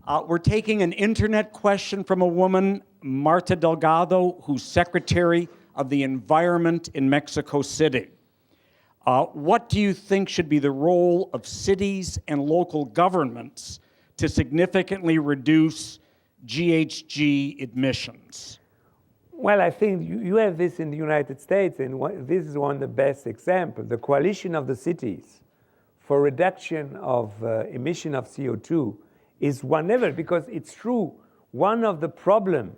We're taking an internet question from a woman, Martha Delgado, who's Secretary of the Environment in Mexico City. What do you think should be the role of cities and local governments to significantly reduce GHG emissions? Well, I think you have this in the United States, and this is one of the best examples. The coalition of the cities for reduction of emission of CO2 is whenever, because it's true, one of the problem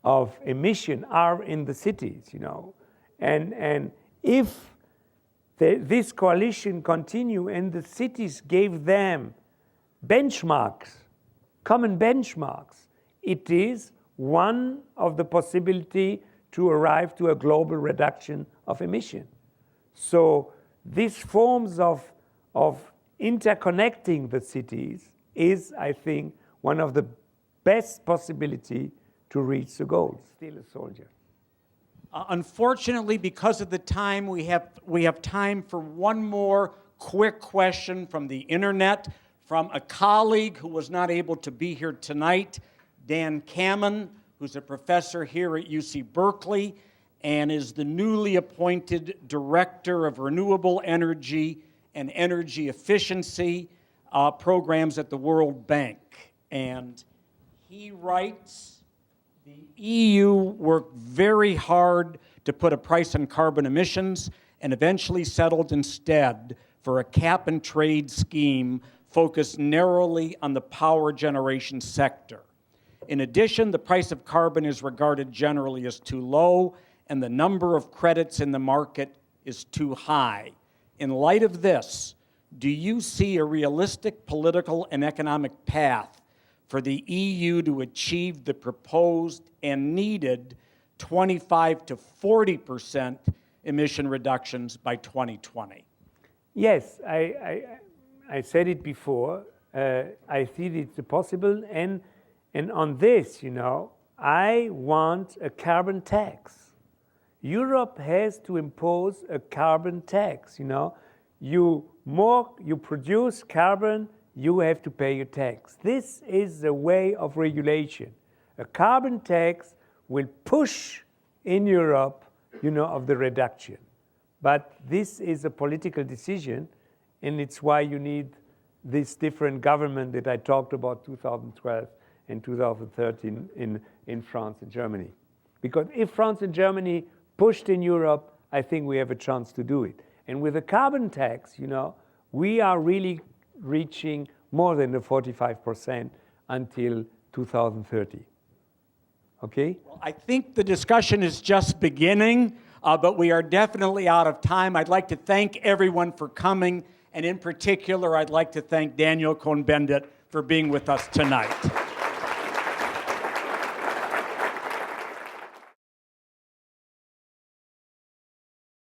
of emission are in the cities, you know. And if this coalition continue and the cities gave them benchmarks, common benchmarks, it is one of the possibility to arrive to a global reduction of emission. So these forms of interconnecting the cities is, I think, one of the best possibility to reach the goals. Still a soldier. Unfortunately, because of the time, we have time for one more quick question from the internet, from a colleague who was not able to be here tonight, Dan Kammen, who's a professor here at UC Berkeley and is the newly appointed Director of Renewable Energy and Energy Efficiency programs at the World Bank. And he writes, the EU worked very hard to put a price on carbon emissions and eventually settled instead for a cap and trade scheme focused narrowly on the power generation sector. In addition, the price of carbon is regarded generally as too low, and the number of credits in the market is too high. In light of this, do you see a realistic political and economic path for the EU to achieve the proposed and needed 25 to 40% emission reductions by 2020? Yes, I said it before. I think it's possible, and on this, you know, I want a carbon tax. Europe has to impose a carbon tax, you know. You produce carbon, you have to pay a tax. This is the way of regulation. A carbon tax will push in Europe, you know, of the reduction. But this is a political decision, and it's why you need this different government that I talked about 2012 and 2013 in France and Germany. Because if France and Germany pushed in Europe, I think we have a chance to do it. And with a carbon tax, you know, we are really reaching more than the 45% until 2030. Okay? Well, I think the discussion is just beginning, but we are definitely out of time. I'd like to thank everyone for coming, and in particular, I'd like to thank Daniel Cohn-Bendit for being with us tonight.